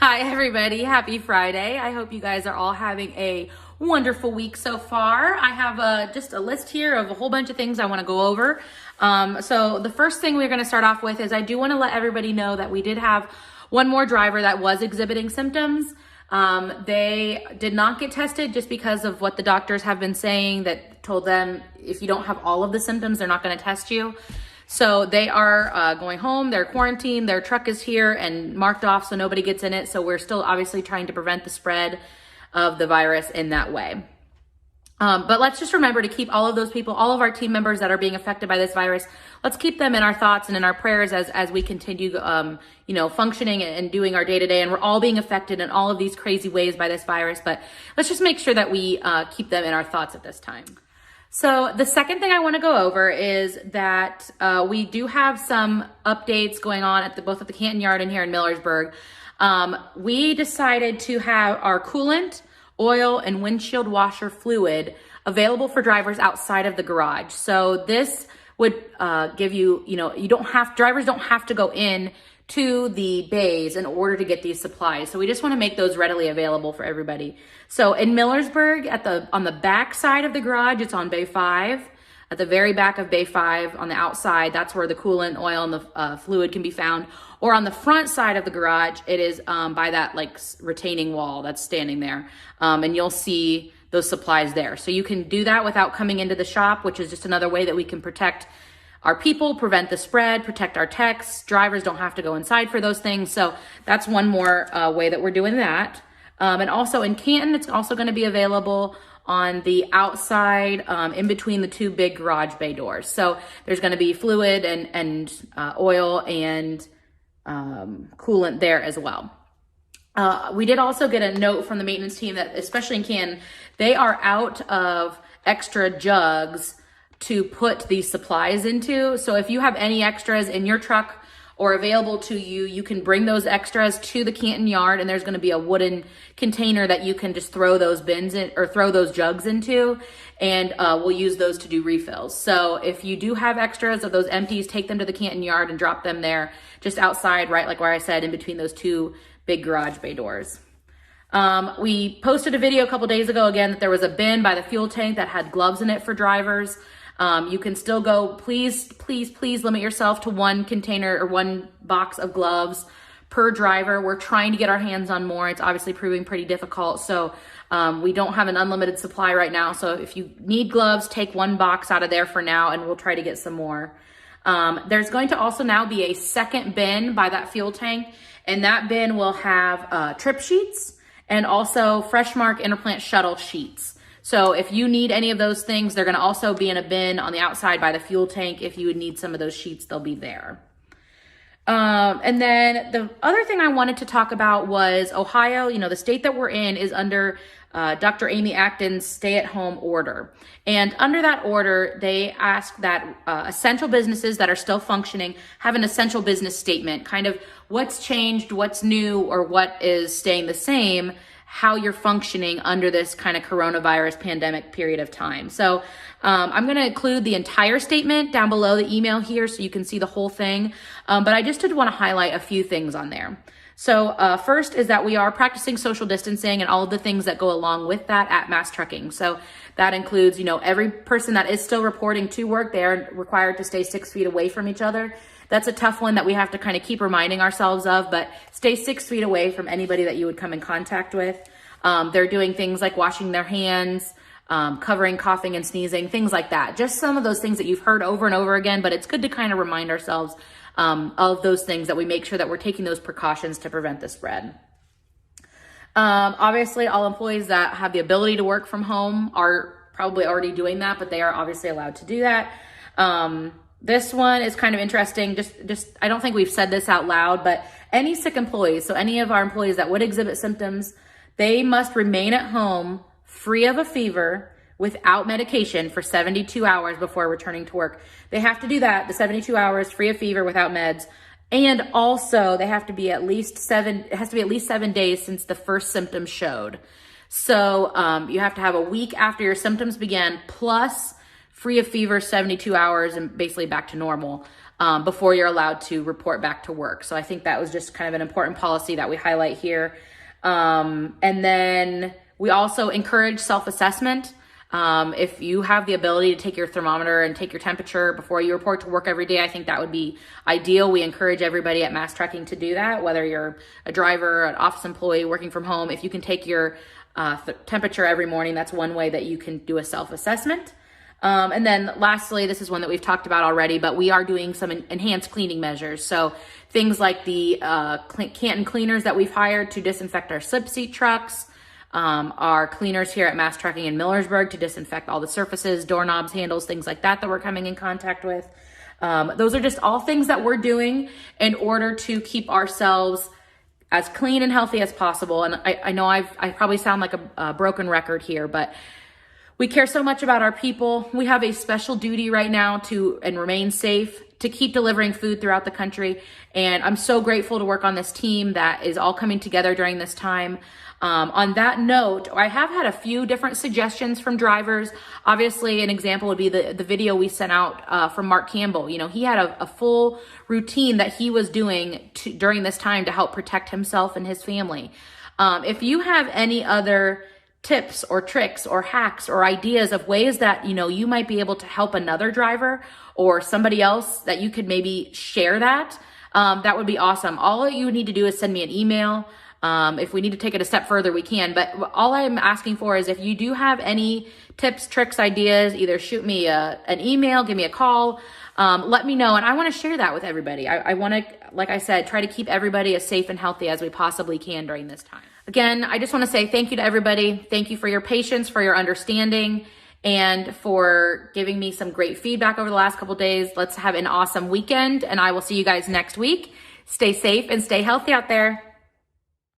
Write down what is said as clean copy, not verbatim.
Hi, everybody. Happy Friday. I hope you guys are all having a wonderful week so far. I have just a list here of a whole bunch of things I want to go over. So the first thing we're going to start off with is I do want to let everybody know that we did have one more driver that was exhibiting symptoms. They did not get tested just because of what the doctors have been saying that told them if you don't have all of the symptoms, they're not going to test you. So they are going home, they're quarantined, their truck is here and marked off so nobody gets in it. So we're still obviously trying to prevent the spread of the virus in that way. But let's just remember to keep all of those people, all of our team members that are being affected by this virus, let's keep them in our thoughts and in our prayers as we continue, functioning and doing our day-to-day. And we're all being affected in all of these crazy ways by this virus, but let's just make sure that we keep them in our thoughts at this time. So the second thing I want to go over is that we do have some updates going on at both at the Canton Yard and here in Millersburg. We decided to have our coolant, oil, and windshield washer fluid available for drivers outside of the garage. So this would give you, drivers don't have to go in to the bays in order to get these supplies. So we just want to make those readily available for everybody. So in Millersburg, on the back side of the garage, it's on Bay 5. At the very back of Bay 5 on the outside, that's where the coolant, oil, and the fluid can be found. Or on the front side of the garage, it is by that retaining wall that's standing there. And you'll see those supplies there. So you can do that without coming into the shop, which is just another way that we can protect our people, prevent the spread, protect our techs. Drivers don't have to go inside for those things. So that's one more way that we're doing that. And also in Canton, it's also going to be available on the outside in between the two big garage bay doors. So there's going to be fluid and oil and coolant there as well. We did also get a note from the maintenance team that, especially in Canton, they are out of extra jugs to put these supplies into. So if you have any extras in your truck or available to you, you can bring those extras to the Canton Yard, and there's going to be a wooden container that you can just throw those bins in or throw those jugs into, and we'll use those to do refills. So if you do have extras of those empties, take them to the Canton Yard and drop them there just outside, right like where I said, in between those two big garage bay doors. We posted a video a couple days ago again that there was a bin by the fuel tank that had gloves in it for drivers. You can still go, please limit yourself to one container or one box of gloves per driver. We're trying to get our hands on more. It's obviously proving pretty difficult. So we don't have an unlimited supply right now. So if you need gloves, take one box out of there for now, and we'll try to get some more. There's going to also now be a second bin by that fuel tank, and that bin will have trip sheets and also Freshmark Interplant Shuttle sheets. So if you need any of those things, they're going to also be in a bin on the outside by the fuel tank. If you would need some of those sheets, they'll be there. And then the other thing I wanted to talk about was Ohio. The state that we're in is under Dr. Amy Acton's stay-at-home order. And under that order, they ask that essential businesses that are still functioning have an essential business statement, kind of what's changed, what's new, or what is staying the same, how you're functioning under this kind of coronavirus pandemic period of time. So I'm going to include the entire statement down below the email here so you can see the whole thing. But I just did want to highlight a few things on there. So first is that we are practicing social distancing and all of the things that go along with that at Mass Trucking. So that includes, every person that is still reporting to work, they are required to stay 6 feet away from each other. That's a tough one that we have to kind of keep reminding ourselves of, but stay 6 feet away from anybody that you would come in contact with. They're doing things like washing their hands, covering coughing and sneezing, things like that. Just some of those things that you've heard over and over again, but it's good to kind of remind ourselves of those things, that we make sure that we're taking those precautions to prevent the spread. Obviously, all employees that have the ability to work from home are probably already doing that, but they are obviously allowed to do that. This one is kind of interesting. Just I don't think we've said this out loud, but any sick employees, so any of our employees that would exhibit symptoms, they must remain at home free of a fever without medication for 72 hours before returning to work. They have to do that, the 72 hours free of fever without meds. And also they have to be at least 7 days since the first symptoms showed. So you have to have a week after your symptoms began, plus free of fever 72 hours and basically back to normal. before you're allowed to report back to work. So I think that was just kind of an important policy that we highlight here. And then we also encourage self-assessment. If you have the ability to take your thermometer and take your temperature before you report to work every day, I think that would be ideal. We encourage everybody at Mass Trucking to do that, whether you're a driver, an office employee, working from home. If you can take your temperature every morning, that's one way that you can do a self-assessment. And then lastly, this is one that we've talked about already, but we are doing some enhanced cleaning measures. So things like the Canton cleaners that we've hired to disinfect our slip seat trucks, our cleaners here at Mass Trucking in Millersburg to disinfect all the surfaces, doorknobs, handles, things like that we're coming in contact with. Those are just all things that we're doing in order to keep ourselves as clean and healthy as possible. And I know I probably sound like a broken record here, but we care so much about our people. We have a special duty right now and remain safe, to keep delivering food throughout the country. And I'm so grateful to work on this team that is all coming together during this time. On that note, I have had a few different suggestions from drivers. Obviously, an example would be the video we sent out from Mark Campbell. You know, he had a full routine that he was doing during this time to help protect himself and his family. If you have any other tips or tricks or hacks or ideas of ways that, you know, you might be able to help another driver or somebody else that you could maybe share that would be awesome. All you need to do is send me an email. If we need to take it a step further, we can. But all I'm asking for is if you do have any tips, tricks, ideas, either shoot me an email, give me a call, let me know. And I want to share that with everybody. I want to, like I said, try to keep everybody as safe and healthy as we possibly can during this time. Again, I just want to say thank you to everybody. Thank you for your patience, for your understanding, and for giving me some great feedback over the last couple days. Let's have an awesome weekend, and I will see you guys next week. Stay safe and stay healthy out there.